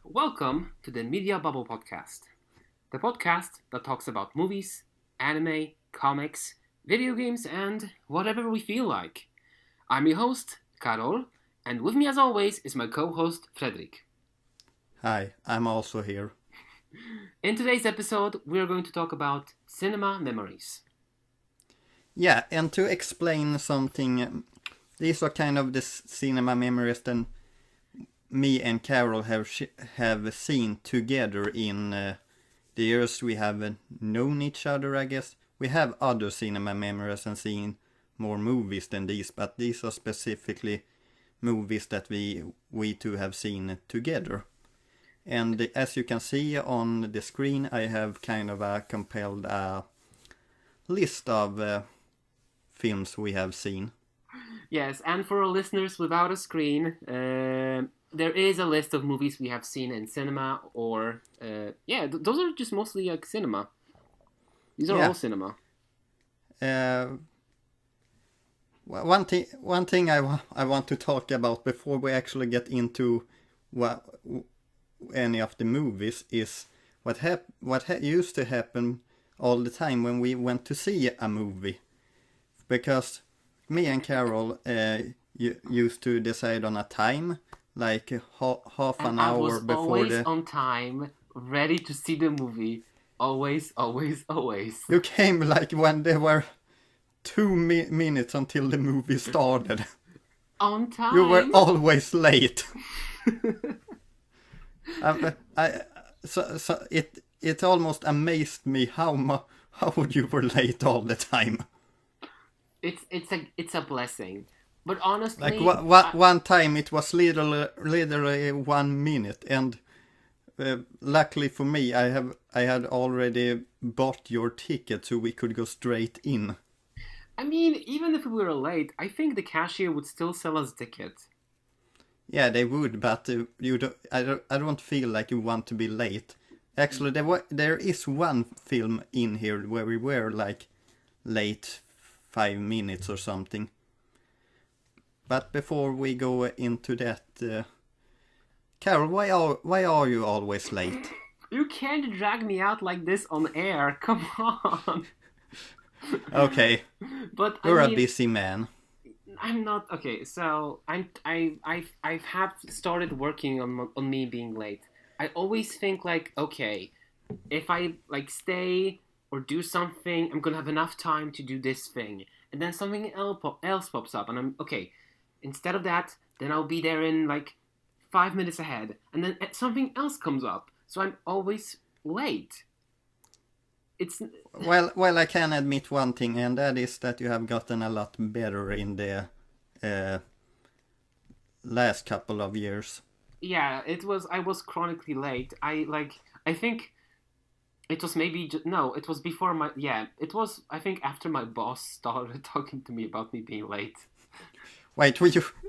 Welcome to the Media Bubble Podcast, the podcast that talks about movies, anime, comics, video games, and whatever we feel like. I'm your host, Karol, and with me as always is my co-host, Fredrik. Hi, I'm also here. In today's episode, we're going to talk about cinema memories. Yeah, and to explain something, these are kind of the cinema memories that me and Karol have seen together in the years we have known each other, I guess. We have other cinema memories and seen more movies than these, but these are specifically movies that we two have seen together. And as you can see on the screen, I have kind of compiled a list of films we have seen. Yes, and for our listeners without a screen, there is a list of movies we have seen in cinema, or those are just mostly like cinema. These are all cinema. One thing I want to talk about before we actually get into any of the movies is what used to happen all the time when we went to see a movie, because me and Karol used to decide on a time, like half an hour before. I was always on time, ready to see the movie. Always. You came like when there were 2 minutes until the movie started. On time. You were always late. It almost amazed me how you were late all the time. It's a blessing, but honestly, like one time it was literally 1 minute, and luckily for me, I had already bought your ticket, so we could go straight in. I mean, even if we were late, I think the cashier would still sell us tickets. Yeah, they would, but I don't feel like you want to be late. Actually, there is one film in here where we were like late 5 minutes or something. But before we go into that, Karol, why are you always late? You can't drag me out like this on air. Come on. Okay, but you're a busy man. I'm not okay. So I have started working on me being late. I always think like, okay, if I like stay or do something, I'm gonna have enough time to do this thing, and then something else pops up, and I'm okay. Instead of that, then I'll be there in like 5 minutes ahead, and then something else comes up, so I'm always late. It's well, I can admit one thing, and that is that you have gotten a lot better in the last couple of years. Yeah, I was chronically late. I think it was maybe no, it was before my it was I think after my boss started talking to me about me being late. Wait,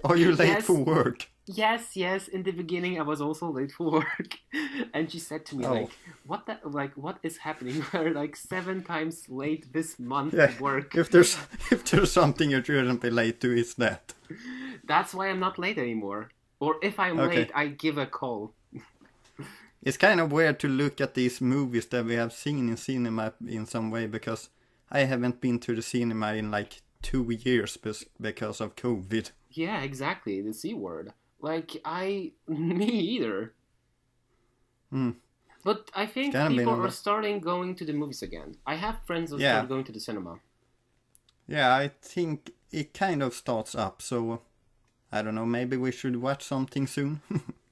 are you late for work? Yes. In the beginning, I was also late for work, and she said to me what is happening? We're like 7 times late this month at work. If there's something you shouldn't be late to, it's that. That's why I'm not late anymore. Or if I'm late, I give a call. It's kind of weird to look at these movies that we have seen in cinema in some way, because I haven't been to the cinema in like 2 years because of COVID. Yeah, exactly. The C word. Like, me either. But I think people are starting going to the movies again. I have friends who started going to the cinema. Yeah, I think it kind of starts up, so I don't know, maybe we should watch something soon.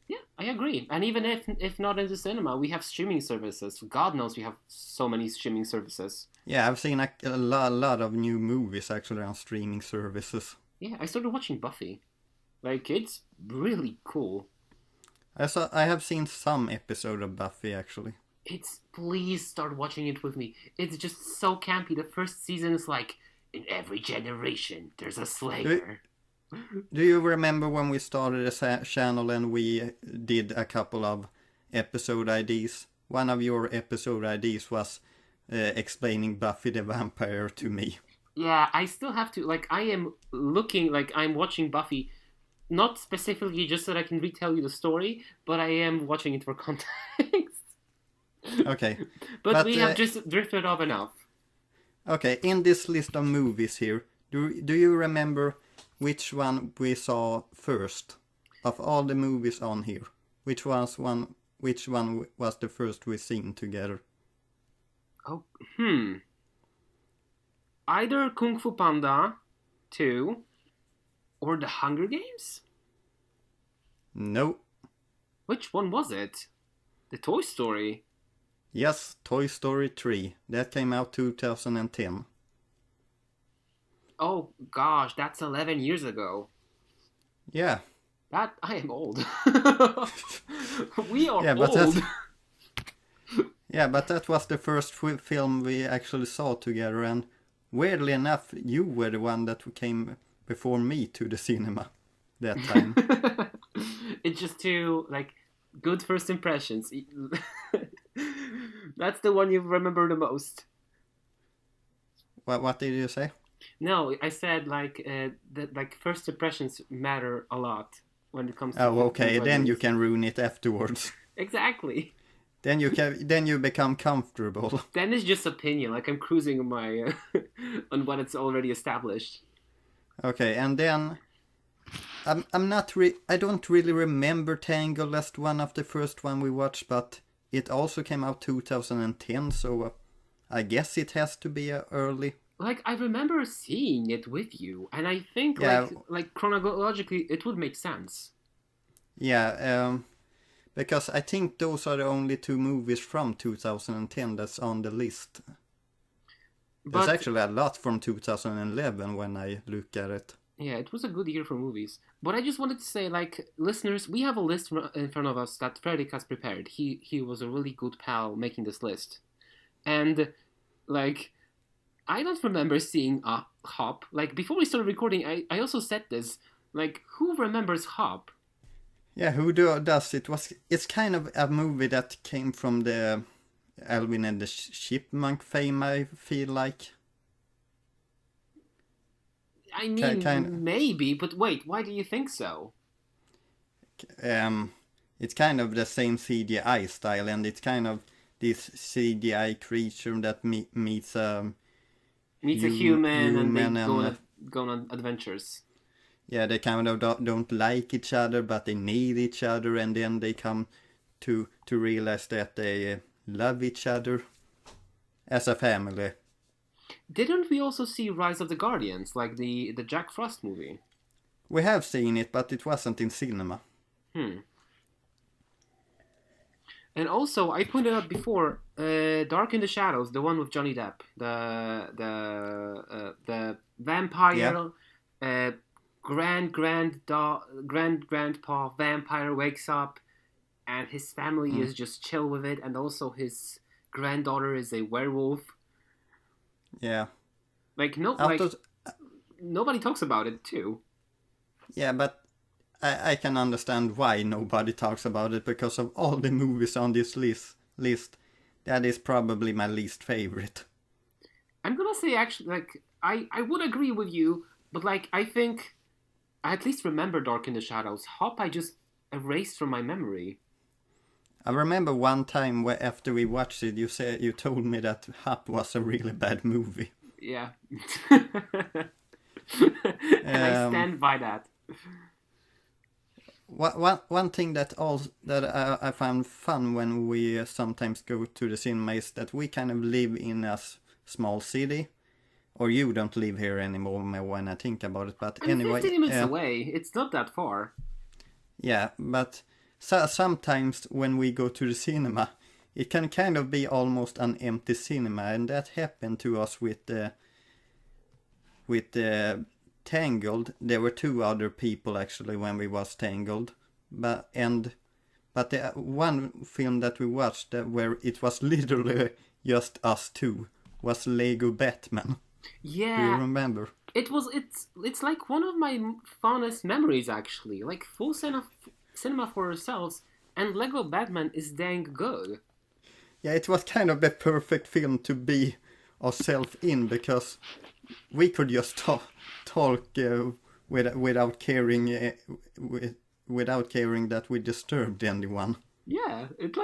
Yeah, I agree. And even if not in the cinema, we have streaming services. God knows we have so many streaming services. Yeah, I've seen a lot of new movies actually on streaming services. Yeah, I started watching Buffy. Like, it's really cool. I have seen some episode of Buffy actually. Please start watching it with me. It's just so campy. The first season is like, in every generation, there's a Slayer. Do you remember when we started a channel and we did a couple of episode IDs? One of your episode IDs was explaining Buffy the Vampire to me. Yeah, I still have to, like, I am looking, like, I'm watching Buffy not specifically just so that I can retell you the story, but I am watching it for context. Okay. But we have just drifted off enough. Okay, in this list of movies here, do you remember which one we saw first? Of all the movies on here, which one was the first we seen together? Oh, Either Kung Fu Panda 2 or The Hunger Games? No. Which one was it? The Toy Story? Yes, Toy Story 3. That came out 2010. Oh gosh, that's 11 years ago. Yeah. That I am old. We are but old. Yeah, but that was the first film we actually saw together, and weirdly enough, you were the one that came before me to the cinema that time. It's just too, like, good first impressions. That's the one you remember the most. What did you say? No, I said, like, that, like, first impressions matter a lot when it comes to... Oh, okay, then you can ruin it afterwards. Exactly. Then you become comfortable. Then it's just opinion, like I'm cruising on my on what it's already established. Okay, and then I don't really remember Tangled as one of the first one we watched, but it also came out 2010, so I guess it has to be early. Like, I remember seeing it with you, and I think like chronologically it would make sense. Yeah, because I think those are the only two movies from 2010 that's on the list. There's actually a lot from 2011 when I look at it. Yeah, it was a good year for movies. But I just wanted to say, like, listeners, we have a list in front of us that Fredrik has prepared. He was a really good pal making this list. And, like, I don't remember seeing a Hop. Like, before we started recording, I also said this. Like, who remembers Hop? Yeah, who does? It's kind of a movie that came from the Alvin and the Chipmunk fame, I feel like. I mean, maybe, but wait, why do you think so? It's kind of the same CGI style, and it's kind of this CGI creature that meets a human and they go on adventures. Yeah, they kind of don't like each other, but they need each other, and then they come to realize that they love each other as a family. Didn't we also see Rise of the Guardians, like the Jack Frost movie? We have seen it, but it wasn't in cinema. And also, I pointed out before, Dark in the Shadows, the one with Johnny Depp, the vampire, grandpa vampire wakes up, and his family is just chill with it, and also his granddaughter is a werewolf. Yeah. Like, nobody talks about it, too. Yeah, but I can understand why nobody talks about it, because of all the movies on this list, that is probably my least favorite. I'm gonna say, actually, like, I would agree with you, but, like, I think I at least remember Dark in the Shadows. Hop I just erased from my memory. I remember one time after we watched it, you told me that Hop was a really bad movie. Yeah. And I stand by that. One thing that I found fun when we sometimes go to the cinema is that we kind of live in a small city. Or you don't live here anymore when I think about it, but anyway... 15 minutes away, it's not that far. Yeah, but sometimes when we go to the cinema, it can kind of be almost an empty cinema, and that happened to us with Tangled. There were two other people actually when we was Tangled, but the one film that we watched where it was literally just us two was Lego Batman. Yeah. Do you remember? It's like one of my fondest memories, actually. Like, full cinema for ourselves, and Lego Batman is dang good. Yeah, it was kind of the perfect film to be ourselves in, because we could just talk without caring without caring that we disturbed anyone. Yeah, it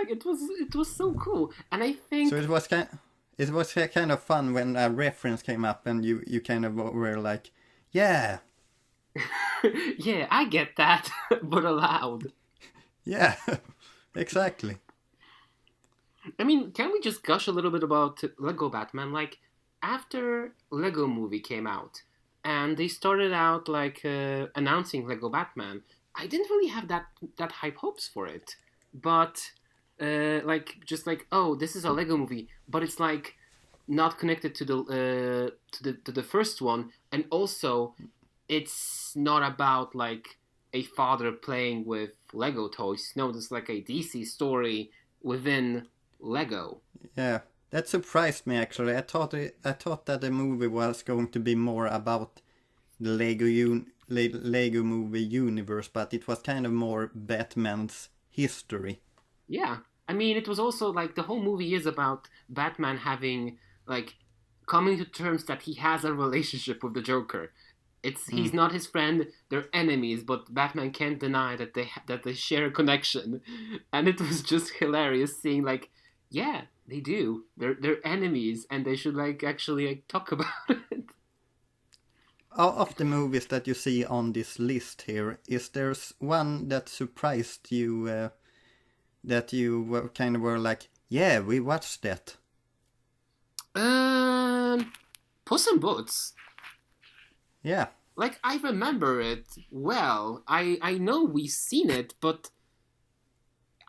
was so cool, and I think So it was kind of fun when a reference came up and you kind of were like, yeah. yeah, I get that, but aloud. Yeah, exactly. I mean, can we just gush a little bit about Lego Batman? Like, after Lego Movie came out, and they started out like announcing Lego Batman, I didn't really have that hype hopes for it. But oh, this is a Lego Movie, but it's like not connected to the first one, and also it's not about like a father playing with Lego toys. No, it's like a DC story within Lego. Yeah, that surprised me actually. I thought that the movie was going to be more about the Lego movie universe, but it was kind of more Batman's history. Yeah, I mean, it was also like the whole movie is about Batman having like coming to terms that he has a relationship with the Joker. He's not his friend; they're enemies, but Batman can't deny that they share a connection, and it was just hilarious seeing like, yeah, they do. They're enemies, and they should like actually like, talk about it. Of the movies that you see on this list here, is there one that surprised you? That you were like, yeah, we watched that. Puss in Boots. Yeah. Like, I remember it well. I know we've seen it, but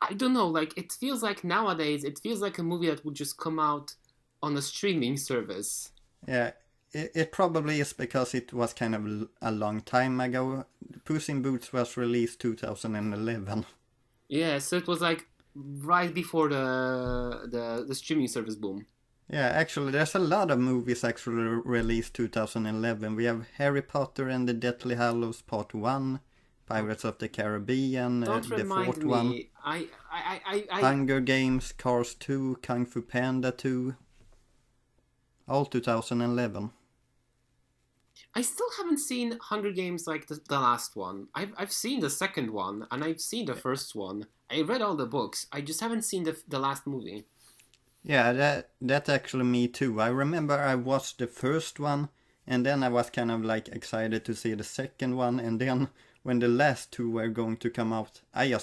I don't know, like, it feels like nowadays, it feels like a movie that would just come out on a streaming service. Yeah, it probably is because it was kind of a long time ago. Puss in Boots was released 2011. Yeah, so it was like right before the streaming service boom. Yeah, actually, there's a lot of movies actually released 2011. We have Harry Potter and the Deathly Hallows Part 1, Pirates of the Caribbean, Don't the remind fourth me. one, I Hunger Games, Cars 2, Kung Fu Panda 2, all 2011. I still haven't seen Hunger Games like the last one. I've seen the second one, and I've seen the first one. I read all the books. I just haven't seen the last movie. Yeah, that's actually me too. I remember I watched the first one, and then I was kind of like excited to see the second one, and then when the last two were going to come out, I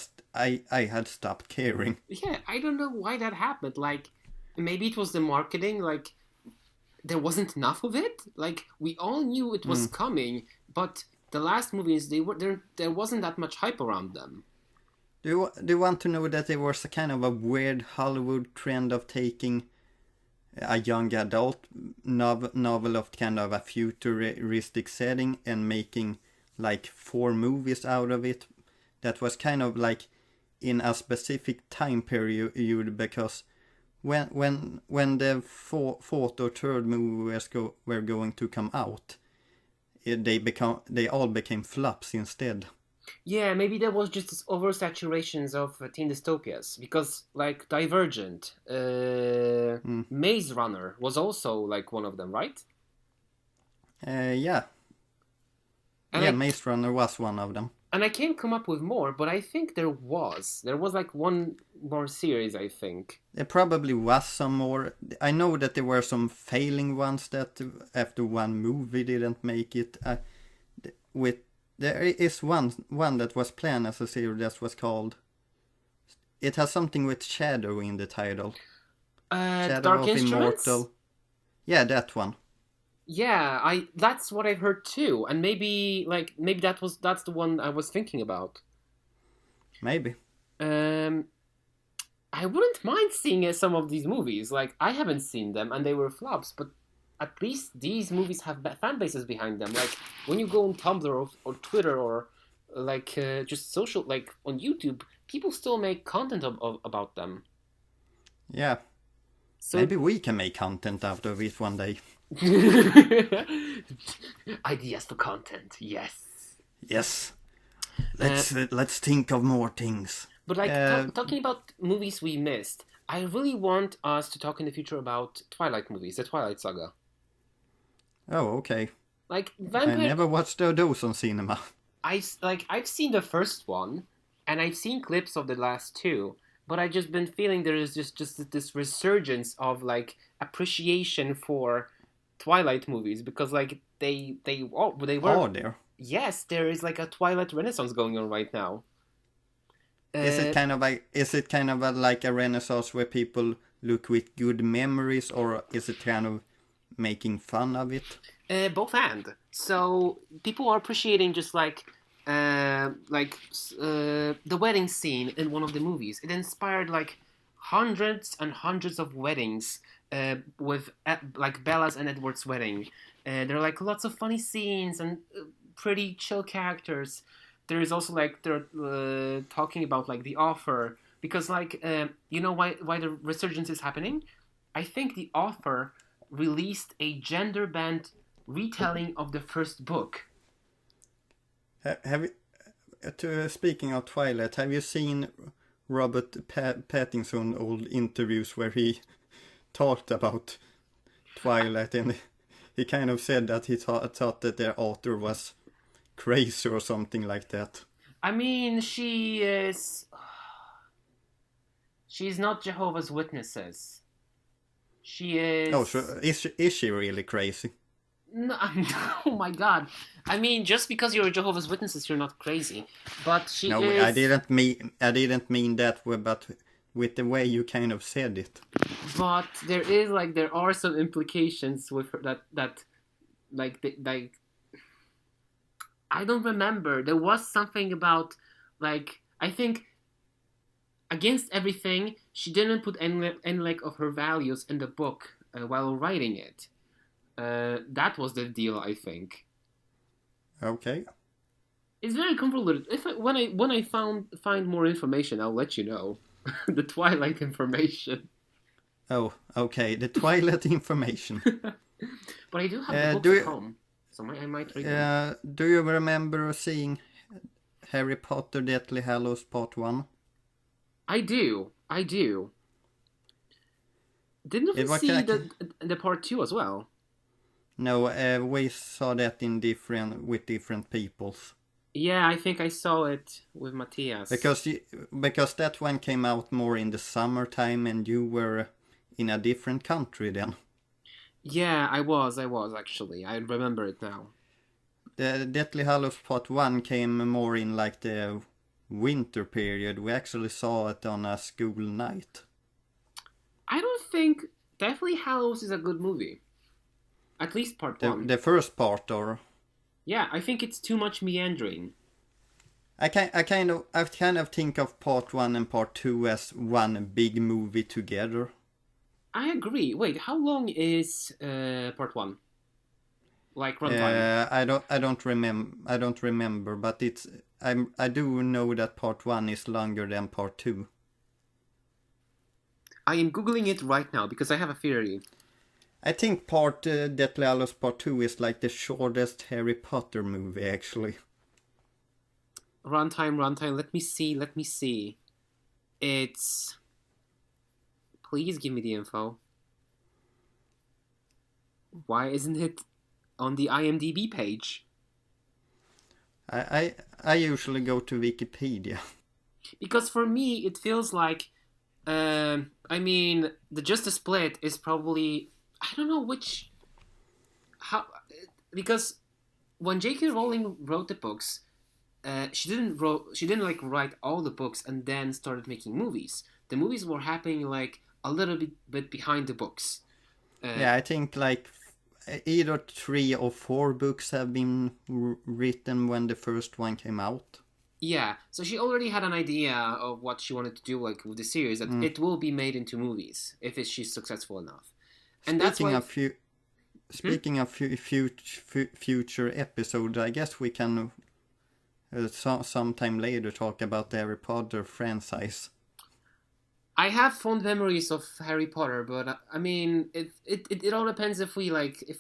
had stopped caring. Yeah, I don't know why that happened. Like, maybe it was the marketing, like, there wasn't enough of it. Like, we all knew it was coming, but the last movies, there wasn't that much hype around them. Do you want to know that there was a kind of a weird Hollywood trend of taking a young adult novel of kind of a futuristic setting and making like 4 movies out of it? That was kind of like in a specific time period, because when the fourth or third movie were going to come out, they all became flops instead. Yeah, maybe there was just this oversaturations of teen dystopias, because like Divergent, Maze Runner was also like one of them, right? Yeah. And Maze Runner was one of them. And I can't come up with more, but I think there was like one more series, I think. There probably was some more. I know that there were some failing ones that after one movie didn't make it. There is one that was planned as a series that was called... It has something with Shadow in the title. Shadow Dark of Instruments? Immortal. Yeah, that one. Yeah, that's what I've heard too, and maybe that's the one I was thinking about. Maybe. I wouldn't mind seeing some of these movies. Like, I haven't seen them, and they were flops, but at least these movies have fan bases behind them. Like, when you go on Tumblr or Twitter or like just social, like on YouTube, people still make content about them. Yeah. So maybe we can make content out of it one day. Ideas for content, yes. Yes. Let's think of more things. But like talking about movies we missed, I really want us to talk in the future about Twilight movies, the Twilight Saga. Oh, okay. Like I never watched those on cinema. I've seen the first one, and I've seen clips of the last two, but I've just been feeling there is just this resurgence of like appreciation for Twilight movies because like they were. Oh, there. Yes, there is like a Twilight Renaissance going on right now. Is it kind of like a renaissance where people look with good memories, or is it kind of making fun of it? Both and. So people are appreciating just the wedding scene in one of the movies. It inspired like hundreds and hundreds of weddings with like Bella's and Edward's wedding. There are like lots of funny scenes and pretty chill characters. There is also like they're talking about like the author because like you know why the resurgence is happening. I think the author released a gender bent retelling of the first book. Have you, speaking of Twilight, have you seen Robert Pattinson old interviews where he talked about Twilight, and he kind of said that he thought that their author was crazy or something like that? I mean, she's not Jehovah's Witnesses. She is. Oh, so is she really crazy? No, oh my God! I mean, just because you're a Jehovah's Witnesses, you're not crazy. But she no, is. I didn't mean that way, but with the way you kind of said it. But there are some implications with her that I don't remember. There was something about like I think against everything, she didn't put any like of her values in the book while writing it. That was the deal, I think. Okay. It's very convoluted. When I find more information, I'll let you know. The Twilight information. Oh, okay. The Twilight information. But I do have the books at home, so I might read them. Do you remember seeing Harry Potter Deathly Hallows Part 1? I do. Didn't we see the Part 2 as well? No, we saw that with different peoples. Yeah, I think I saw it with Matthias. Because that one came out more in the summertime, and you were in a different country then. Yeah, I was actually. I remember it now. The Deathly Hallows Part 1 came more in like the winter period. We actually saw it on a school night. I don't think Deathly Hallows is a good movie. At least Part 1. The first part, or? Yeah, I think it's too much meandering. I kind of think of Part 1 and Part 2 as one big movie together. I agree. Wait, how long is Part 1? Like runtime? I don't remember, but I do know that Part 1 is longer than Part 2. I am googling it right now because I have a theory. I think Deathly Hallows Part 2 is like the shortest Harry Potter movie, actually. Runtime. Let me see. It's... Please give me the info. Why isn't it on the IMDb page? I usually go to Wikipedia. Because for me, it feels like... the Justice Split is probably... I don't know because when J.K. Rowling wrote the books, she didn't like write all the books and then started making movies. The movies were happening like a little bit behind the books. Yeah, I think like either 3 or 4 books have been written when the first one came out. Yeah, so she already had an idea of what she wanted to do like with the series, that it will be made into movies if she's successful enough. And Speaking of future episodes, I guess we can sometime later talk about the Harry Potter franchise. I have fond memories of Harry Potter, but I mean, it all depends if we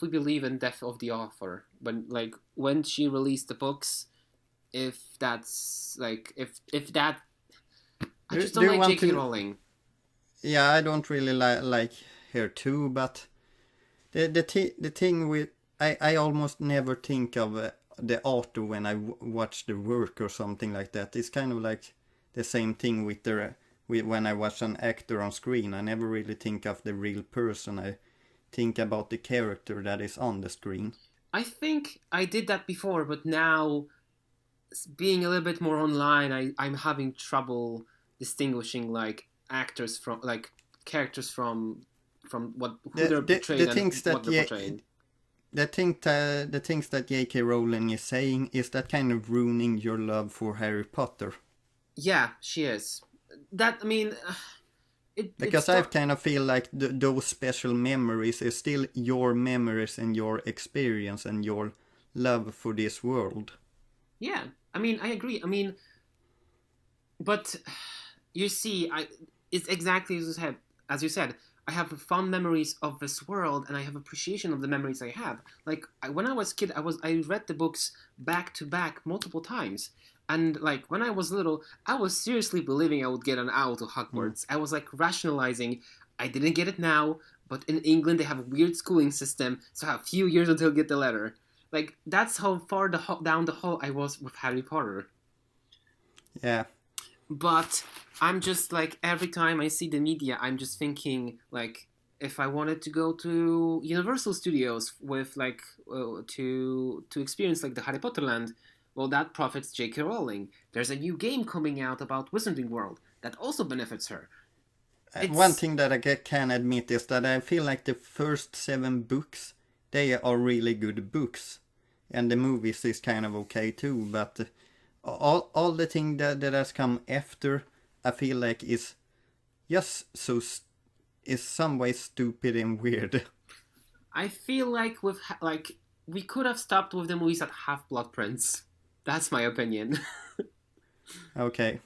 believe in death of the author. But like when she released the books, if that's like if that, I just don't like J.K. Rowling. Yeah, I don't really like her too, but the thing with I almost never think of the author when I watch the work or something like that. It's kind of like the same thing with when I watch an actor on screen. I never really think of the real person. I think about the character that is on the screen. I think I did that before, but now, being a little bit more online, I'm having trouble distinguishing like actors from like characters from who they're portrayed and what they're portraying. The things that J.K. Rowling is saying is that kind of ruining your love for Harry Potter. Yeah, she is. That, I mean, because I kind of feel like those special memories is still your memories and your experience and your love for this world. Yeah, I mean, I agree. I mean, but you see, it's exactly as you said. I have fond memories of this world, and I have appreciation of the memories I have. Like when I was a kid, I read the books back to back multiple times, and like when I was little, I was seriously believing I would get an owl to Hogwarts. I was like rationalizing, I didn't get it now, but in England they have a weird schooling system, so I have a few years until I get the letter. Like that's how far down the hall I was with Harry Potter. Yeah. But I'm just like, every time I see the media, I'm just thinking like, if I wanted to go to Universal Studios with like to experience like the Harry Potter land, well, that profits J.K. Rowling. There's a new game coming out about Wizarding World that also benefits her. One thing that I can admit is that I feel like the first 7 books, they are really good books, and the movies is kind of okay too, but all the thing that has come after, I feel like is just is some way stupid and weird. I feel like we could have stopped with the movies at Half-Blood Prince. That's my opinion. Okay.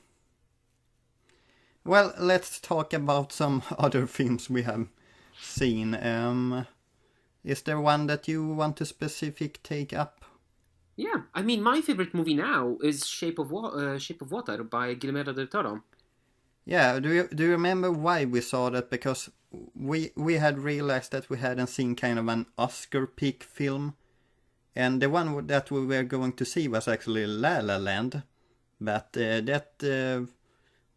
Well, let's talk about some other films we have seen. Is there one that you want to specific take up? Yeah, I mean, my favorite movie now is Shape of Water by Guillermo del Toro. Yeah, do you remember why we saw that? Because we had realized that we hadn't seen kind of an Oscar peak film, and the one that we were going to see was actually La La Land, but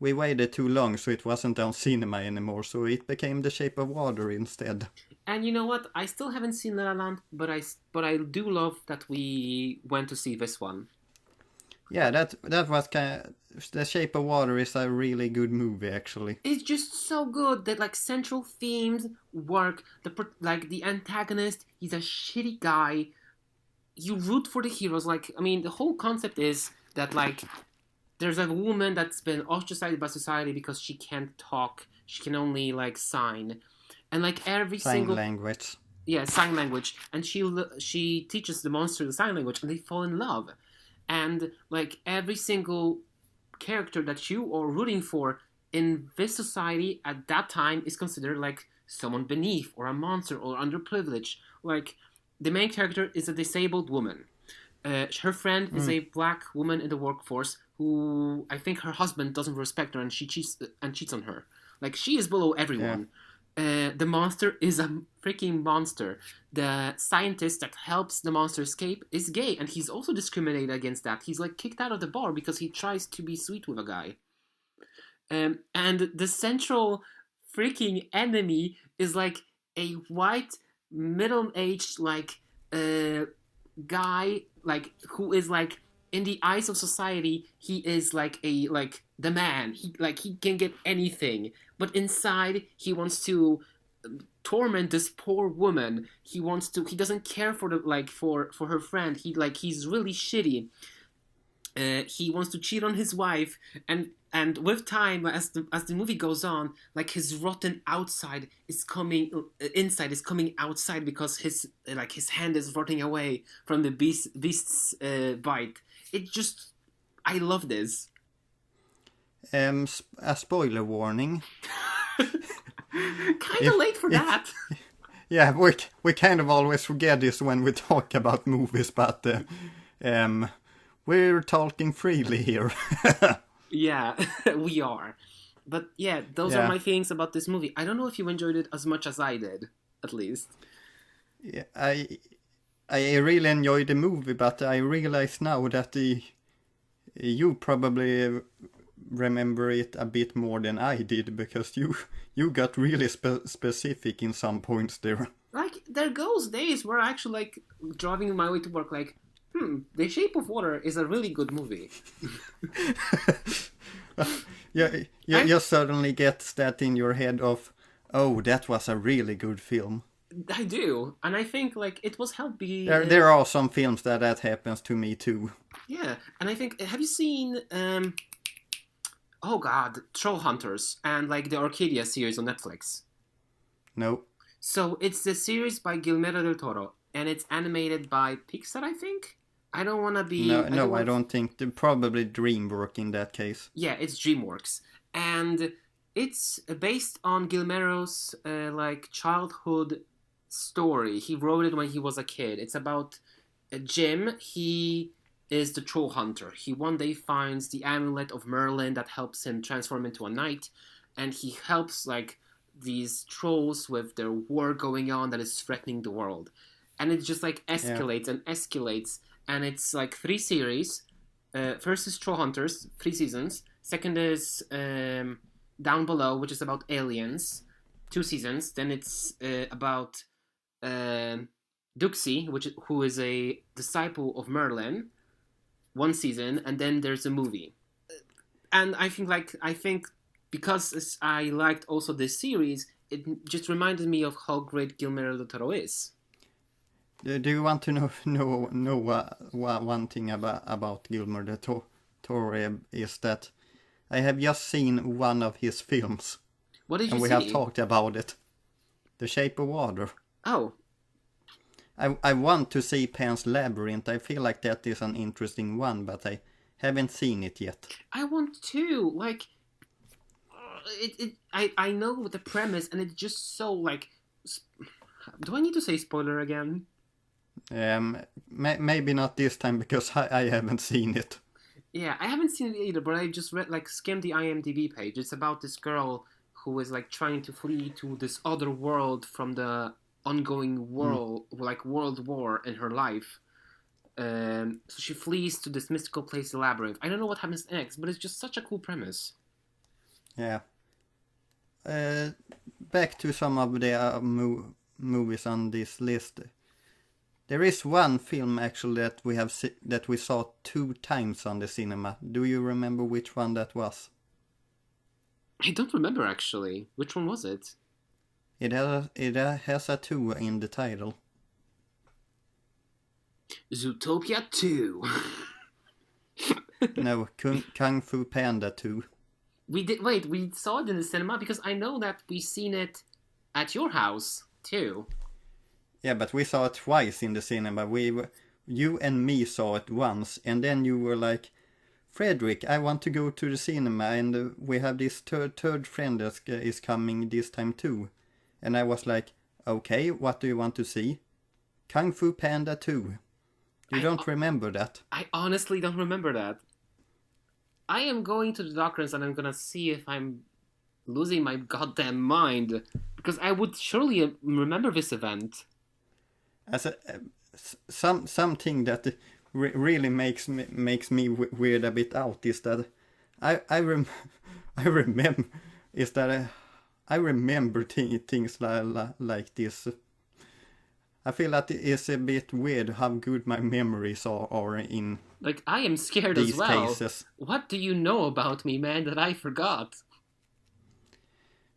we waited too long, so it wasn't on cinema anymore, so it became The Shape of Water instead. And you know what? I still haven't seen La La Land, but I do love that we went to see this one. Yeah, that was kind of, The Shape of Water is a really good movie, actually. It's just so good that like central themes work. The antagonist, he's a shitty guy. You root for the heroes. Like, I mean, the whole concept is that like there's a woman that's been ostracized by society because she can't talk. She can only like sign. And like every single language. Yeah, sign language. And she teaches the monster the sign language, and they fall in love. And like every single character that you are rooting for in this society at that time is considered like someone beneath or a monster or underprivileged. Like the main character is a disabled woman. Her friend is a black woman in the workforce who I think her husband doesn't respect her, and she cheats on her. Like she is below everyone. Yeah. The monster is a freaking monster. The scientist that helps the monster escape is gay, and he's also discriminated against that. He's like kicked out of the bar because he tries to be sweet with a guy. And the central freaking enemy is like a white, middle-aged like guy, like who is like in the eyes of society, he is like the man. He can get anything, but inside he wants to torment this poor woman. He doesn't care for for her friend. He's really shitty. He wants to cheat on his wife, and with time, as the movie goes on, like his rotten inside is coming outside because his hand is rotting away from the beast's bite. It just, I love this. A spoiler warning. Kind of late for that. Yeah, we kind of always forget this when we talk about movies, but we're talking freely here. Yeah, we are. But yeah, those are my feelings about this movie. I don't know if you enjoyed it as much as I did, at least. Yeah, I really enjoyed the movie, but I realize now that you probably remember it a bit more than I did, because you got really specific in some points there. Like, there goes days where I actually, like, driving my way to work, like, The Shape of Water is a really good movie. You suddenly gets that in your head of, oh, that was a really good film. I do, and I think, like, it was helped be... There are some films that happens to me too. Yeah, and I think, have you seen, oh god, Troll Hunters, and, like, the Arcadia series on Netflix? No. So, it's the series by Guillermo del Toro, and it's animated by Pixar, I think? I don't want to be... I don't think. Probably DreamWorks in that case. Yeah, it's DreamWorks. And it's based on Guillermo's, like, childhood story. He wrote it when he was a kid. It's about Jim. He is the troll hunter. He one day finds the amulet of Merlin that helps him transform into a knight, and he helps, like, these trolls with their war going on that is threatening the world. And it just, like, escalates and escalates, and it's, like, 3 series. First is Troll Hunters, 3 seasons. Second is Down Below, which is about aliens, 2 seasons. Then it's about Duxie, who is a disciple of Merlin, 1 season, and then there's a movie. And I think because I liked also this series, it just reminded me of how great Guillermo del Toro is. Do you want to know one thing about Guillermo del Toro is that I have just seen one of his films. What did you see? And we have talked about it. The Shape of Water. Oh. I want to see Pan's Labyrinth. I feel like that is an interesting one, but I haven't seen it yet. I want to. Like, I know the premise, and it's just so, like... Do I need to say spoiler again? Maybe not this time, because I haven't seen it. Yeah, I haven't seen it either, but I just skimmed the IMDb page. It's about this girl who is, like, trying to flee to this other world from the ongoing world war in her life. So she flees to this mystical place, the Labyrinth. I don't know what happens next, but it's just such a cool premise. Yeah. Back to some of the movies on this list. There is one film actually that we saw 2 times on the cinema. Do you remember which one that was? I don't remember actually. Which one was it? It has a 2 in the title. Zootopia 2. No, Kung Fu Panda 2. We saw it in the cinema because I know that we seen it at your house too. Yeah, but we saw it twice in the cinema. You and me saw it once, and then you were like, Fredrik, I want to go to the cinema, and we have this third friend that is coming this time too. And I was like, okay, what do you want to see? Kung Fu Panda 2. You don't remember that? I honestly don't remember that. I am going to the doctors and I'm gonna see if I'm losing my goddamn mind, because I would surely remember this event. As something that really makes me weird a bit out is that I remember is that I remember things like this. I feel that it's a bit weird how good my memories are in. Like, I am scared these as well. Cases. What do you know about me, man, that I forgot?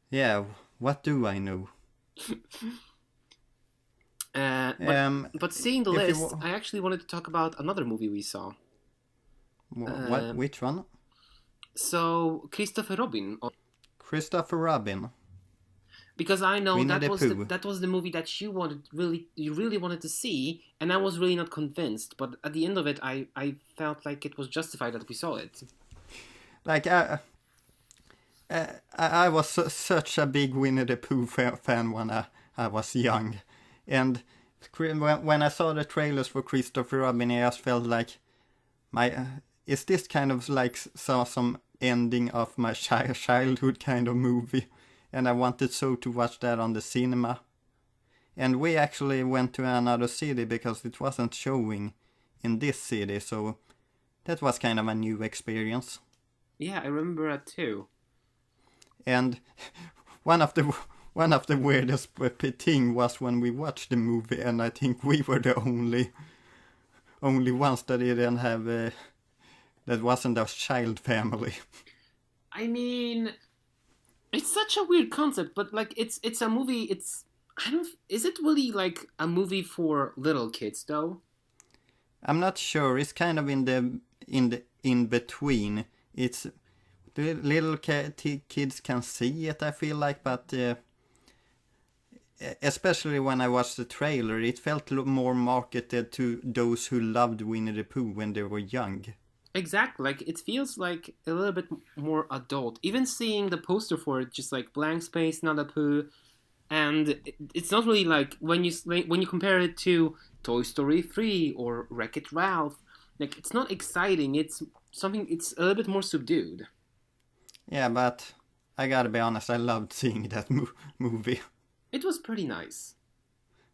Yeah, what do I know? But seeing the list, I actually wanted to talk about another movie we saw. What? Which one? So, Christopher Robin. Christopher Robin. Because I know that was the movie that you really wanted to see, and I was really not convinced. But at the end of it, I felt like it was justified that we saw it. Like I was such a big Winnie the Pooh fan when I was young, and when I saw the trailers for Christopher Robin, I just felt like is this kind of like some ending of my childhood kind of movie, and I wanted so to watch that on the cinema. And we actually went to another city because it wasn't showing in this city, so that was kind of a new experience. Yeah, I remember that too. And one of the weirdest thing was when we watched the movie, and I think we were the only ones that didn't have that wasn't a child family. I mean, it's such a weird concept, but like it's a movie. Is it really like a movie for little kids though? I'm not sure. It's kind of in between. It's the little kids can see it, I feel like, but especially when I watched the trailer, it felt more marketed to those who loved Winnie the Pooh when they were young. Exactly. Like it feels like a little bit more adult. Even seeing the poster for it, just like blank space, not a poo, and it's not really like when you compare it to Toy Story 3 or Wreck-It Ralph. Like it's not exciting. It's something. It's a little bit more subdued. Yeah, but I gotta be honest, I loved seeing that movie. It was pretty nice.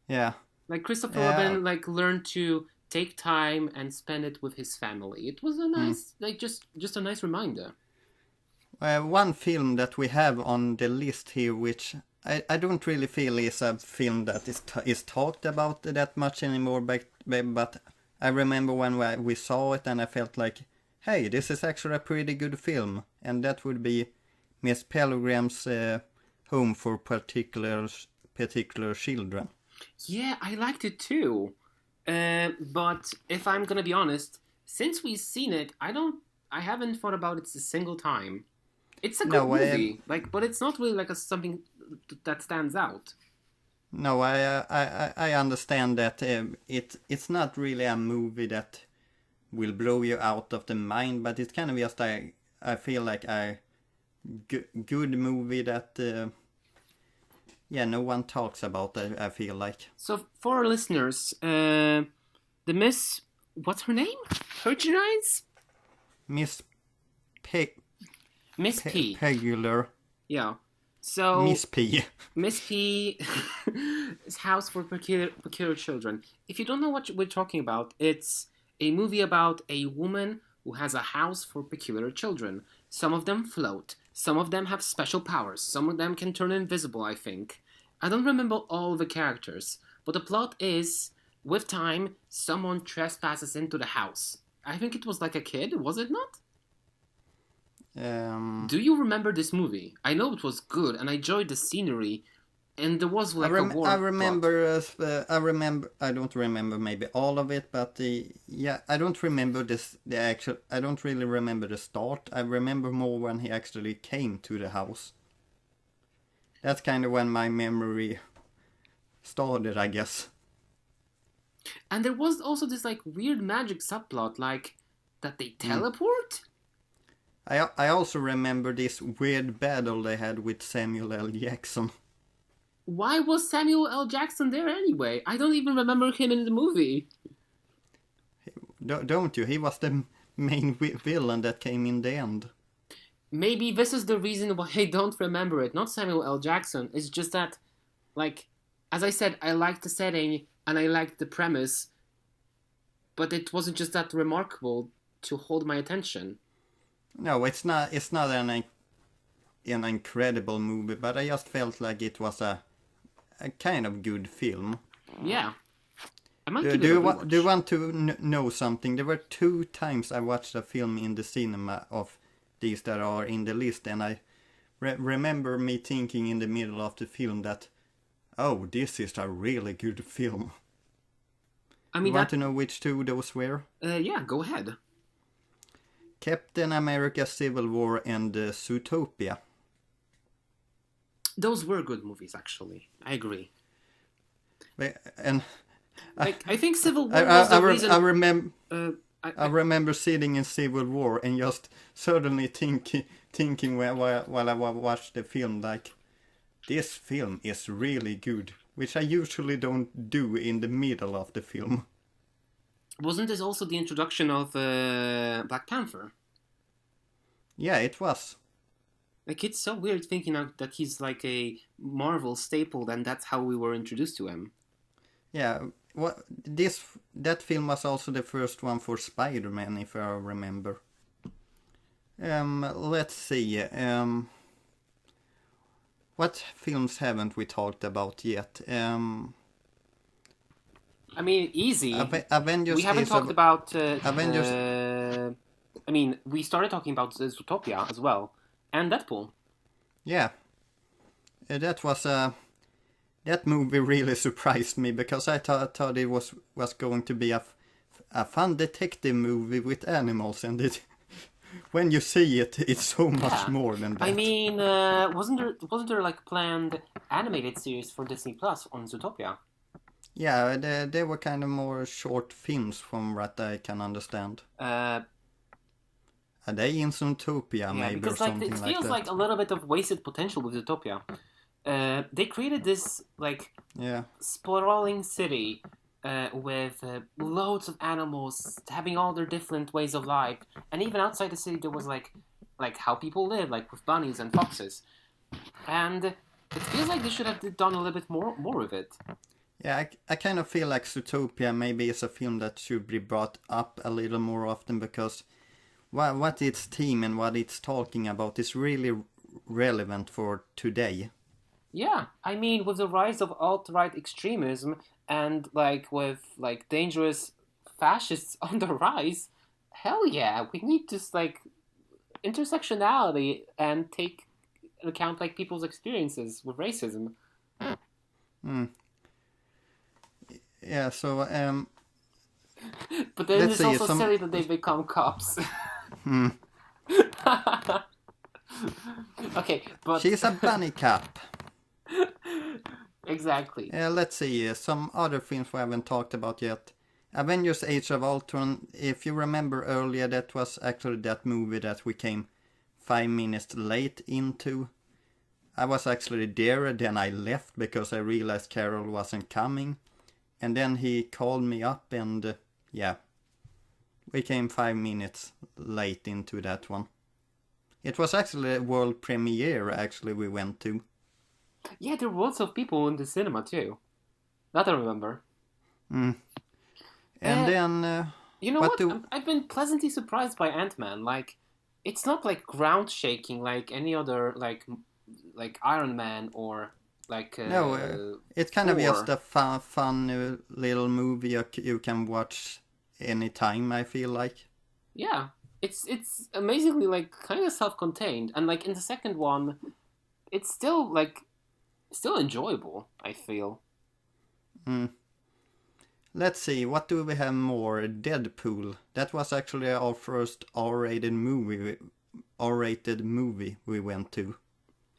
Yeah. Like Christopher Robin, like learned to take time and spend it with his family. It was a nice, like just a nice reminder. One film that we have on the list here, which I don't really feel is a film that is talked about that much anymore, but I remember when we saw it and I felt like, hey, this is actually a pretty good film, and that would be Miss Pelgrim's Home for Particular Children. Yeah, I liked it too. But if I'm gonna be honest, since we've seen it, I haven't thought about it a single time. It's a good movie, but it's not really like something that stands out. No, I understand that it's not really a movie that will blow you out of the mind, but it's kind of just I feel like a good movie that no one talks about. I feel like. So for our listeners, the Miss, what's her name? Hergenize? Miss P. Pegular. Yeah. So Miss P. Miss P is House for Peculiar Children. If you don't know what we're talking about, it's a movie about a woman who has a house for peculiar children. Some of them float. Some of them have special powers. Some of them can turn invisible, I think. I don't remember all the characters, but the plot is, with time, someone trespasses into the house. I think it was like a kid, was it not? Do you remember this movie? I know it was good, and I enjoyed the scenery, and there was like a war. I remember. I don't remember maybe all of it, but I don't remember this. I don't really remember the start. I remember more when he actually came to the house. That's kind of when my memory started, I guess. And there was also this like weird magic subplot, like that they teleport. I also remember this weird battle they had with Samuel L. Jackson. Why was Samuel L. Jackson there anyway? I don't even remember him in the movie. Don't you? He was the main villain that came in the end. Maybe this is the reason why I don't remember it. Not Samuel L. Jackson. It's just that, like, as I said, I liked the setting and I liked the premise, but it wasn't just that remarkable to hold my attention. No, it's not an incredible movie, but I just felt like it was a kind of good film. Yeah. Do you want to know something? There were 2 times I watched a film in the cinema of these that are in the list, and I remember me thinking in the middle of the film that, oh, this is a really good film. I mean, you want to know which 2 those were? Yeah, go ahead. Captain America Civil War and Zootopia. Those were good movies, actually. I agree. And I think Civil War was the reason... I remember sitting in Civil War and just suddenly thinking while I watched the film, like, this film is really good, which I usually don't do in the middle of the film. Wasn't this also the introduction of Black Panther? Yeah, it was. Like, it's so weird thinking that he's like a Marvel staple, and that's how we were introduced to him. Yeah, that film was also the first one for Spider-Man, if I remember. Let's see. What films haven't we talked about yet? I mean, easy. Avengers. We haven't talked about Avengers. I mean, we started talking about Zootopia as well, and Deadpool. Yeah, that movie really surprised me because I thought it was going to be a fun detective movie with animals, and when you see it, it's so much more than that. I mean, wasn't there like planned animated series for Disney Plus on Zootopia? Yeah, they were kind of more short films from what I can understand. Are they in Zootopia, maybe, because, or something like like that? It feels like a little bit of wasted potential with Zootopia. They created this, sprawling city with loads of animals having all their different ways of life. And even outside the city, there was, like how people live, like with bunnies and foxes. And it feels like they should have done a little bit more of it. Yeah, I kind of feel like Zootopia maybe is a film that should be brought up a little more often, because what its theme and what it's talking about is really relevant for today. Yeah, I mean, with the rise of alt-right extremism and with dangerous fascists on the rise, hell yeah, we need just intersectionality and take into account people's experiences with racism. Yeah, so but then it's also silly that they become cops. Okay, but she's a bunny cop. Exactly. Let's see, some other films we haven't talked about yet. Avengers Age of Ultron, if you remember earlier, that was actually that movie that we came 5 minutes late into. I was actually there, then I left because I realized Karol wasn't coming. And then he called me up and, we came 5 minutes late into that one. It was actually a world premiere, we went to. Yeah, there were lots of people in the cinema too. That I remember. And then... you know what? I've been pleasantly surprised by Ant-Man. It's not ground shaking like any other like Iron Man or no, it's kind of just a fun little movie you can watch anytime, I feel like. Yeah, it's amazingly kind of self-contained, and in the second one, it's still enjoyable, I feel. Let's see, what do we have more? Deadpool. That was actually our first R-rated movie we went to.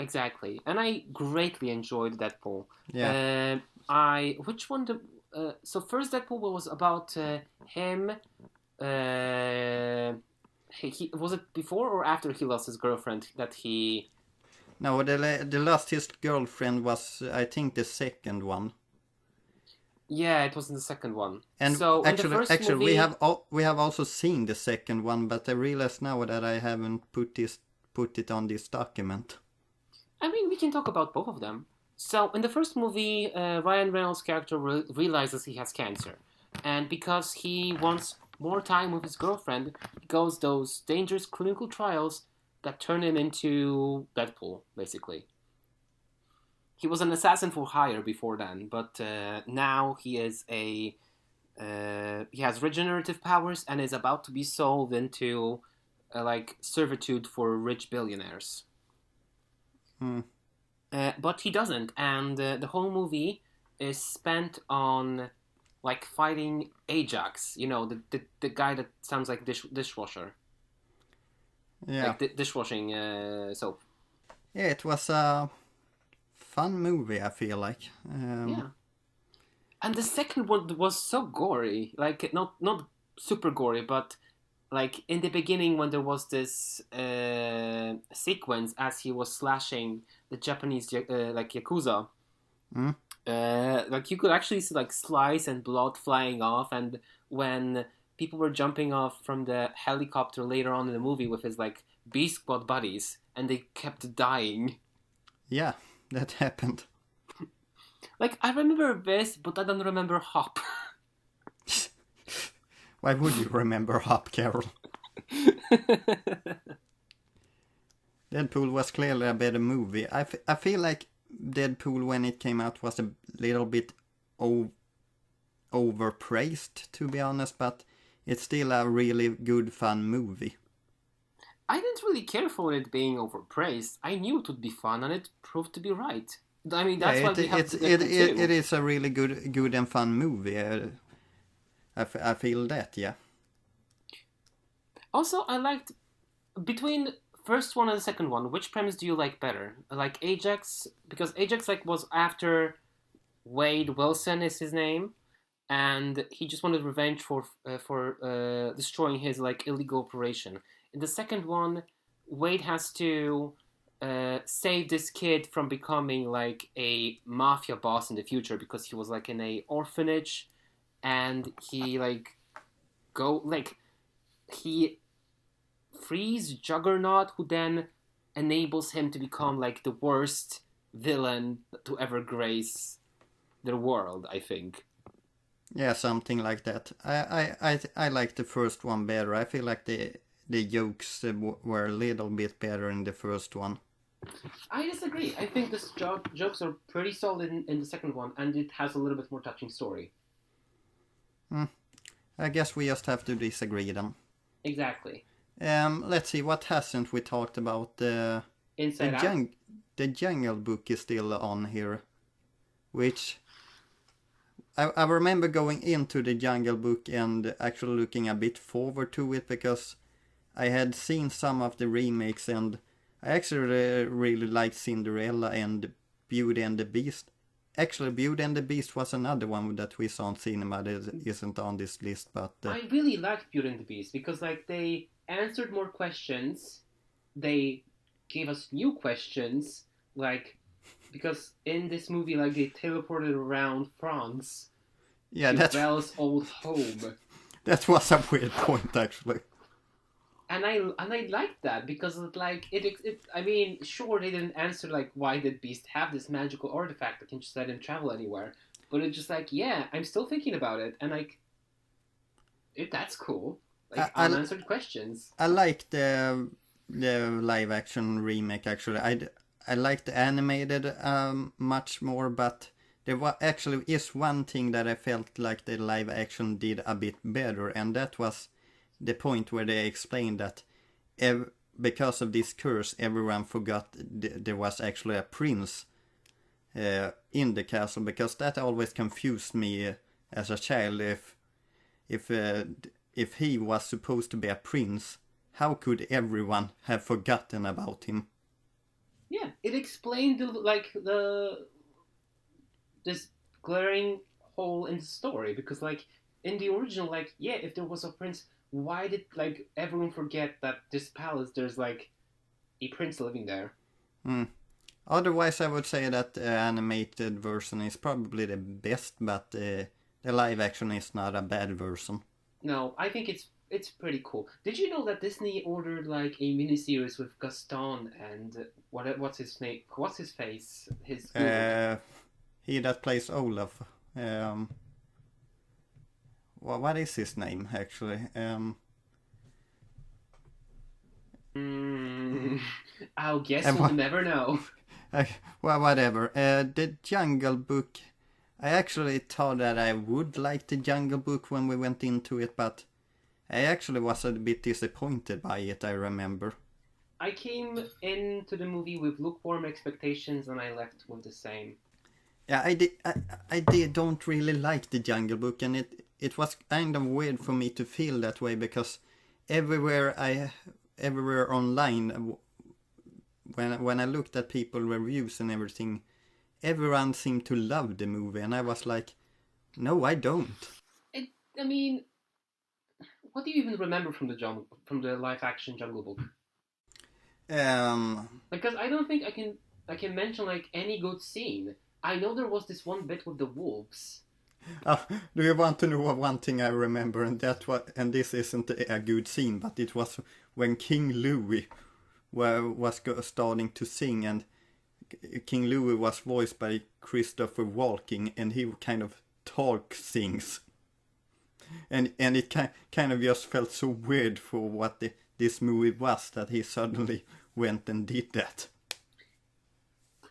Exactly, and I greatly enjoyed Deadpool. Yeah. Which one? So first Deadpool was about him. Was it before or after he lost his girlfriend that he? No, the lost his girlfriend was, I think, the second one. Yeah, it was in the second one. And so actually, movie... we have also seen the second one, but I realize now that I haven't put it on this document. I mean, we can talk about both of them. So, in the first movie, Ryan Reynolds' character realizes he has cancer. And because he wants more time with his girlfriend, he goes those dangerous clinical trials that turn him into Deadpool, basically. He was an assassin for hire before then, but now he is he has regenerative powers and is about to be sold into servitude for rich billionaires. But he doesn't, and the whole movie is spent on fighting Ajax. You know, the guy that sounds like dishwasher. Yeah. Dishwashing soap. Yeah, it was a fun movie, I feel like. Yeah. And the second one was so gory. Not super gory, but in the beginning when there was this sequence as he was slashing the Japanese Yakuza. You could actually see slice and blood flying off, and when people were jumping off from the helicopter later on in the movie with his B Squad buddies, and they kept dying. Yeah, that happened. Like, I remember this, but I don't remember Hop. Why would you remember Hop, Carol? Deadpool was clearly a better movie. I feel like Deadpool, when it came out, was a little bit overpraised, to be honest, but it's still a really good, fun movie. I didn't really care for it being overpraised. I knew it would be fun, and it proved to be right. I mean, that's why we have it is a really good and fun movie. I feel that, yeah. Also, I liked between first one and the second one. Which premise do you like better? Like Ajax, because Ajax like was after Wade Wilson is his name, and he just wanted revenge for destroying his like illegal operation. In the second one, Wade has to save this kid from becoming like a mafia boss in the future because he was like in a orphanage, and he he frees Juggernaut, who then enables him to become like the worst villain to ever grace the world, I think. Yeah, something like that. I like the first one better. I feel like the jokes were a little bit better in the first one. I disagree. I think the jokes are pretty solid in the second one, and it has a little bit more touching story. I guess we just have to disagree then. Exactly. Let's see, what hasn't we talked about? Inside Out. The Jungle Book is still on here, which I remember going into the Jungle Book and actually looking a bit forward to it because I had seen some of the remakes and I actually really liked Cinderella and Beauty and the Beast. Actually, Beauty and the Beast was another one that we saw in cinema that isn't on this list, but... I really liked Beauty and the Beast because like they answered more questions, they gave us new questions, like, because in this movie, like, they teleported around France to Belle's old home. That was a weird point, actually. And I liked that because it I mean, sure, they didn't answer like why did Beast have this magical artifact that can just let him travel anywhere, but it's just like, yeah, I'm still thinking about it, and like, that's cool. Like unanswered questions. I like the live action remake actually. I like the animated much more, but there actually is one thing that I felt like the live action did a bit better, and that was the point where they explained that because of this curse, everyone forgot there was actually a prince in the castle, because that always confused me as a child. If he was supposed to be a prince, how could everyone have forgotten about him? Yeah, it explained this glaring hole in the story, because like in the original, like, yeah, if there was a prince, why did like everyone forget that this palace there's like a prince living there? Otherwise, I would say that the animated version is probably the best, but the live action is not a bad version. No, I think it's pretty cool. Did you know that Disney ordered like a miniseries with Gaston and what's his name? What's his face? He that plays Olaf. What is his name actually? I'll guess we'll never know. Well, whatever. The Jungle Book. I actually thought that I would like the Jungle Book when we went into it, but I actually was a bit disappointed by it, I remember. I came into the movie with lukewarm expectations and I left with the same. Yeah, I don't really like the Jungle Book, and it was kind of weird for me to feel that way, because everywhere online, when I looked at people reviews and everything, everyone seemed to love the movie, and I was like, no, I don't. I mean, what do you even remember from the live action Jungle Book? Because I don't think I can mention like any good scene. I know there was this one bit with the wolves. Do you want to know one thing I remember? And this isn't a good scene, but it was when King Louis was starting to sing, and King Louis was voiced by Christopher Walken, and he kind of talks things. And it kind of just felt so weird for what this movie was that he suddenly went and did that.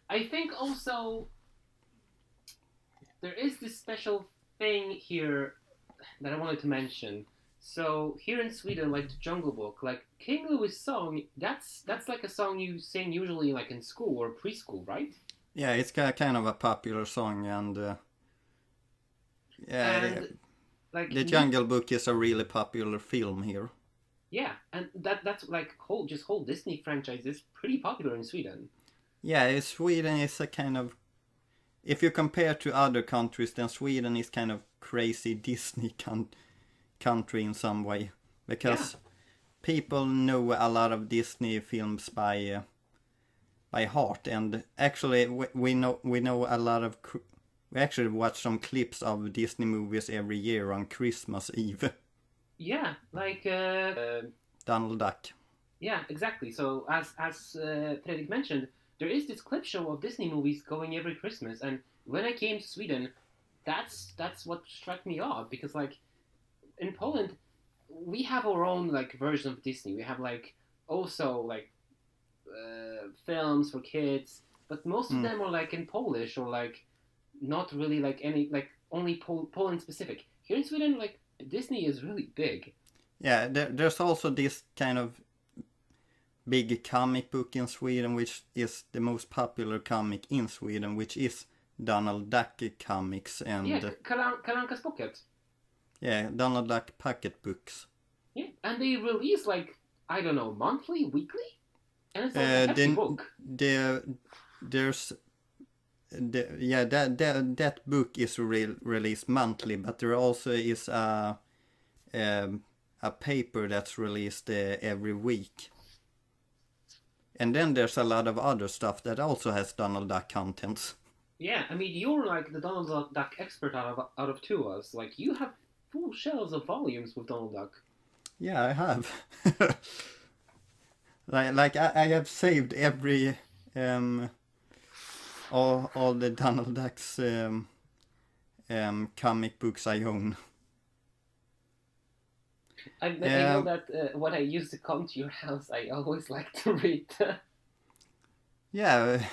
I think also there is this special thing here that I wanted to mention. So here in Sweden, like the Jungle Book, like King Louis' song, that's like a song you sing usually like in school or preschool, right? Yeah, it's kind of a popular song, and like the Jungle Book is a really popular film here. Yeah, and that's like whole Disney franchise is pretty popular in Sweden. Yeah, Sweden is a kind of, if you compare to other countries, then Sweden is kind of crazy Disney country in some way, because people know a lot of Disney films by heart, and actually we know a lot of. We actually watch some clips of Disney movies every year on Christmas Eve. Yeah, like Donald Duck. Yeah, exactly. So as Fredrik mentioned, there is this clip show of Disney movies going every Christmas, and when I came to Sweden, that's what struck me off, because like in Poland, we have our own like version of Disney. We have like also like films for kids, but most of them are like in Polish or like not really like any like only Poland specific. Here in Sweden, like Disney is really big. Yeah, there's also this kind of big comic book in Sweden, which is the most popular comic in Sweden, which is Donald Duck comics and Kalanka's Pocket. Yeah, Donald Duck pocket books. Yeah, and they release like I don't know, monthly, weekly, and it's like a hefty book. That book is released monthly, but there also is a paper that's released every week. And then there's a lot of other stuff that also has Donald Duck contents. Yeah, I mean, you're like the Donald Duck expert out of two of us. Like, you have full shelves of volumes with Donald Duck. Yeah, I have. like I have saved every all the Donald Duck's comic books I own. I know that when I used to come to your house, I always like to read. Yeah.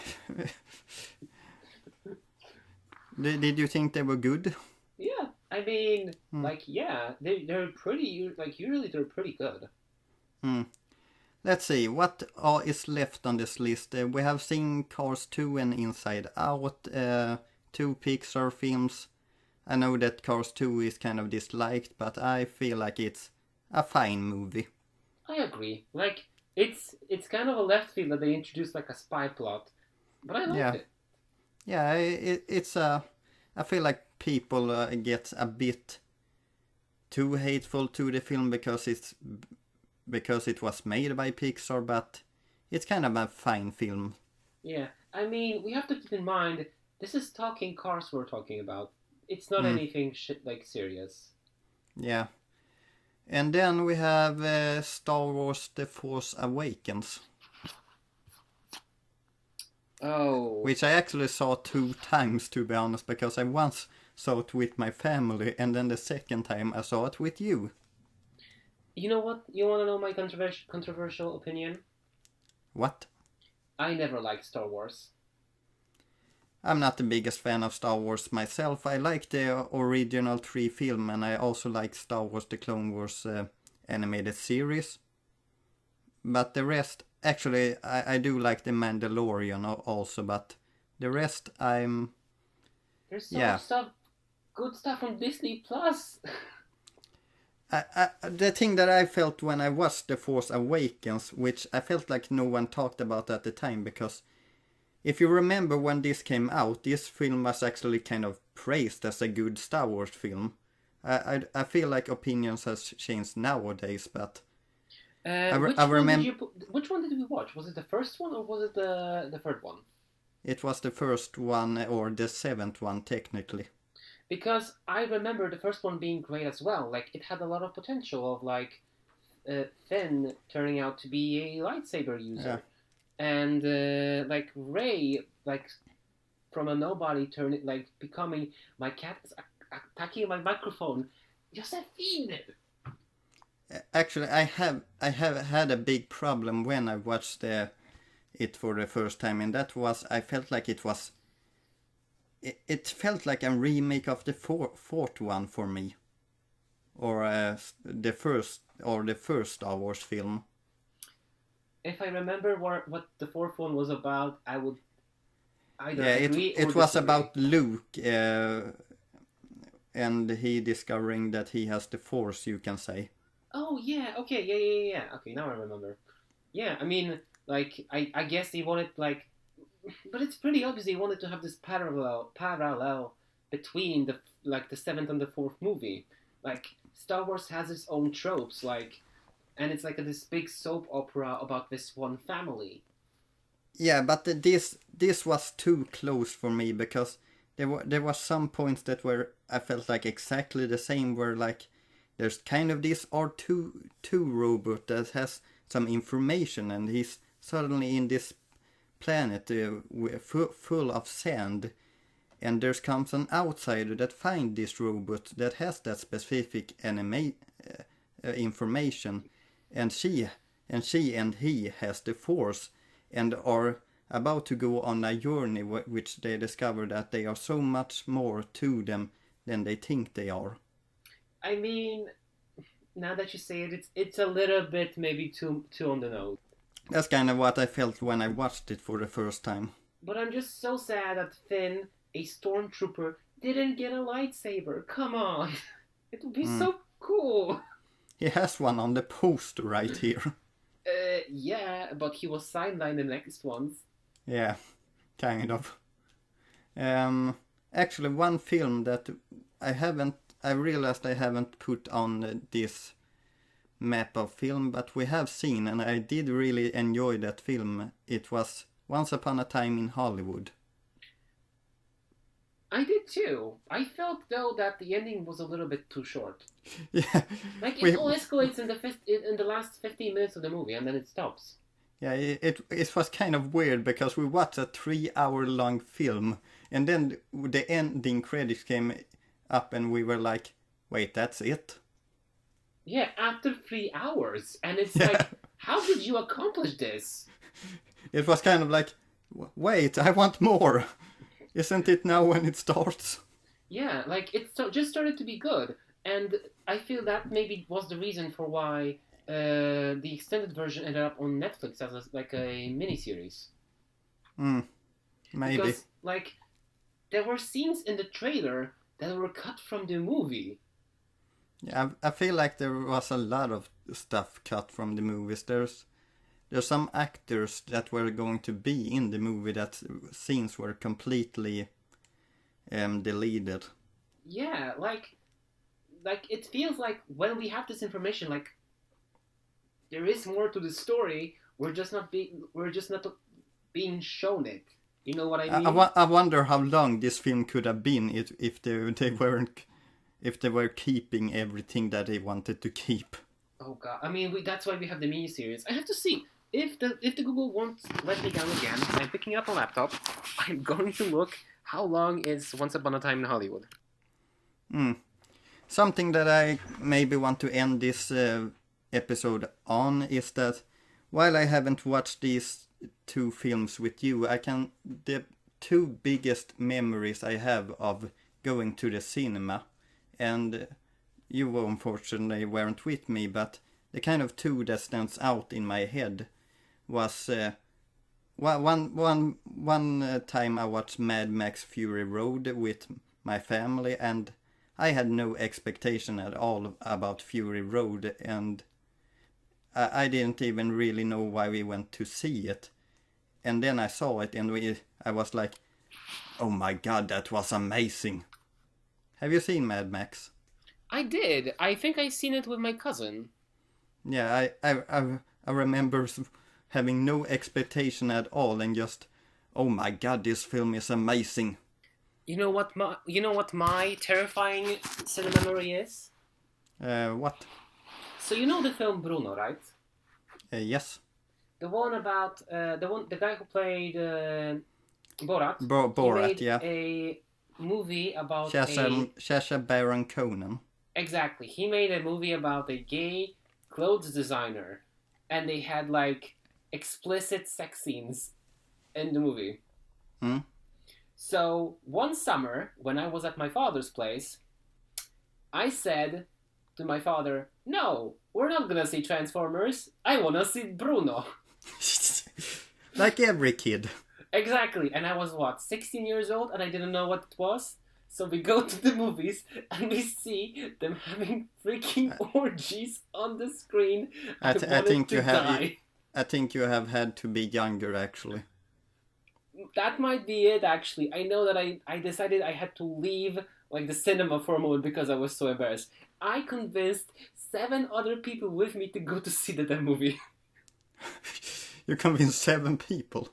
Did you think they were good? Yeah, I mean, like, yeah, they're pretty. Like, usually they're pretty good. Let's see, what is left on this list? We have seen Cars 2 and Inside Out, 2 Pixar films. I know that Cars 2 is kind of disliked, but I feel like it's a fine movie. I agree. Like, it's kind of a left field that they introduced like a spy plot, but I liked it. Yeah, it's I feel like people get a bit too hateful to the film because it was made by Pixar, but it's kind of a fine film. Yeah, I mean, we have to keep in mind, this is talking cars we're talking about. It's not anything like serious. Yeah. And then we have Star Wars The Force Awakens. Oh. Which I actually saw 2 times, to be honest, because I once saw it with my family, and then the second time I saw it with you. You know what? You want to know my controversial opinion? What? I never liked Star Wars. I'm not the biggest fan of Star Wars myself. I like the original 3 film, and I also like Star Wars The Clone Wars animated series. But the rest, actually, I do like The Mandalorian also, but the rest There's so good stuff on Disney Plus. The thing that I felt when I watched The Force Awakens, which I felt like no one talked about at the time, because if you remember when this came out, this film was actually kind of praised as a good Star Wars film. I feel like opinions has changed nowadays, but which one did we watch? Was it the first one or was it the third one? It was the first one, or the 7th one technically. Because I remember the first one being great as well. Like, it had a lot of potential of like Finn turning out to be a lightsaber user. and like Ray, like from a nobody, turning like becoming my cat is attacking my microphone. Josephine. Actually, I have had a big problem when I watched it for the first time, and that was I felt like it felt like a remake of the fourth one for me, or the first Star Wars film. If I remember what the fourth one was about, I would either agree or it was disagree. about Luke, and he discovering that he has the Force, you can say. Oh yeah, okay, yeah. Okay, now I remember. Yeah, I mean, like I guess he wanted like, but it's pretty obvious he wanted to have this parallel between the seventh and the fourth movie. Like Star Wars has its own tropes, like, and it's like this big soap opera about this one family. Yeah, but this was too close for me, because there was some points that were I felt like exactly the same. Where like there's kind of this R2 robot that has some information, and he's suddenly in this planet full of sand, and there comes an outsider that finds this robot that has that specific information, and she and he has the Force, and are about to go on a journey which they discover that they are so much more to them than they think they are. I mean, now that you say it, it's a little bit maybe too on the nose. That's kind of what I felt when I watched it for the first time. But I'm just so sad that Finn, a stormtrooper, didn't get a lightsaber. Come on, it would be so cool. He has one on the poster right here. Yeah, but he was sidelined the next ones. Yeah, kind of. Actually, one film that I realized I haven't put on this map of film, but we have seen, and I did really enjoy that film. It was Once Upon a Time in Hollywood. I did too. I felt though that the ending was a little bit too short. Yeah, like it all escalates in the last 15 minutes of the movie, and then it stops. Yeah, it was kind of weird, because we watched a 3-hour-long film, and then the ending credits came up, and we were like, "Wait, that's it?" Yeah, after 3 hours, and it's like, how did you accomplish this? It was kind of like, wait, I want more. Isn't it now when it starts? Yeah, like it just started to be good, and I feel that maybe was the reason for why the extended version ended up on Netflix as like a miniseries. Maybe. Because like there were scenes in the trailer that were cut from the movie. Yeah, I feel like there was a lot of stuff cut from the movies. There's some actors that were going to be in the movie that scenes were completely deleted. Yeah, like it feels like when we have this information, like there is more to the story. We're just not being shown it. You know what I mean? I wonder how long this film could have been if they were keeping everything that they wanted to keep. Oh god! I mean, that's why we have the miniseries. I have to see if the Google won't let me down again. I'm picking up a laptop. I'm going to look how long is Once Upon a Time in Hollywood. Something that I maybe want to end this episode on is that while I haven't watched these two films with you, the two biggest memories I have of going to the cinema, and you unfortunately weren't with me, but the kind of two that stands out in my head was one time I watched Mad Max Fury Road with my family, and I had no expectation at all about Fury Road, and I didn't even really know why we went to see it. And then I saw it, and I was like, oh my god, that was amazing. Have you seen Mad Max? I did. I think I seen it with my cousin. Yeah, I remember having no expectation at all, and just, oh my god, this film is amazing. You know what my terrifying cinema memory is? What? So you know the film Bruno, right? Yes. The one about the guy who played Borat. Borat, he made yeah. a movie about Sacha Baron Cohen. Exactly. He made a movie about a gay clothes designer, and they had like explicit sex scenes in the movie. So one summer, when I was at my father's place, I said to my father, "No, we're not gonna see Transformers. I wanna see Bruno." Like every kid. Exactly. And I was, 16 years old, and I didn't know what it was. So we go to the movies, and we see them having freaking orgies on the screen. I think you have had to be younger, actually. That might be it, actually. I know that I decided I had to leave like the cinema for a moment because I was so embarrassed. I convinced 7 other people with me to go to see that movie. You convinced 7 people.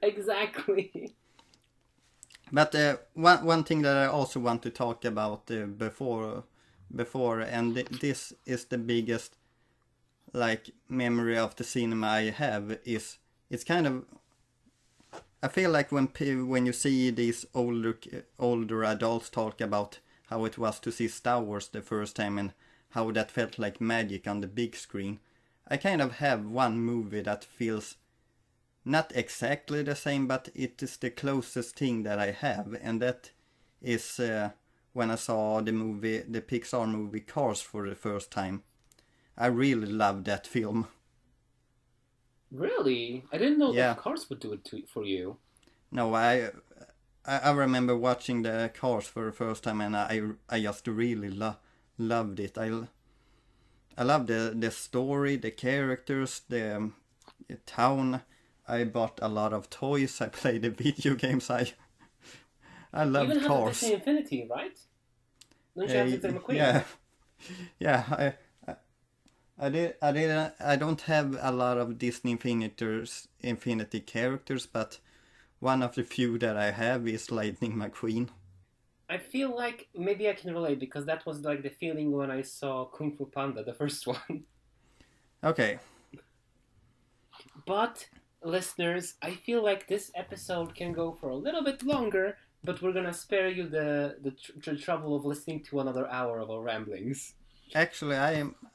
Exactly. But one thing that I also want to talk about before, and this is the biggest like memory of the cinema I have, is it's kind of, I feel like when you see these older adults talk about how it was to see Star Wars the first time and how that felt like magic on the big screen, I kind of have one movie that feels not exactly the same, but it is the closest thing that I have, and that is when I saw the Pixar movie Cars for the first time. I really loved that film. Really? I didn't know that Cars would do it for you. No, I remember watching the Cars for the first time, and I just really loved it. I loved the story, the characters, the town. I bought a lot of toys. I played the video games. I loved Even Cars. Even have Disney Infinity, right? Don't you have Disney McQueen? Yeah. I don't have a lot of Disney Infinity characters, but one of the few that I have is Lightning McQueen. I feel like maybe I can relate, because that was like the feeling when I saw Kung Fu Panda, the first one. Okay. But, listeners, I feel like this episode can go for a little bit longer, but we're gonna spare you the trouble of listening to another hour of our ramblings. Actually,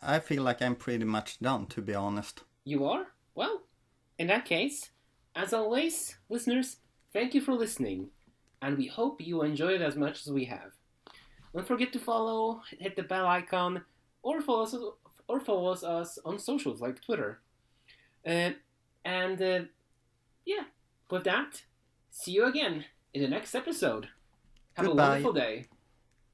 I feel like I'm pretty much done, to be honest. You are? Well, in that case, as always, listeners, thank you for listening, and we hope you enjoyed it as much as we have. Don't forget to follow, hit the bell icon, or follow us on socials like Twitter. With that, see you again in the next episode. Have Goodbye. a wonderful day.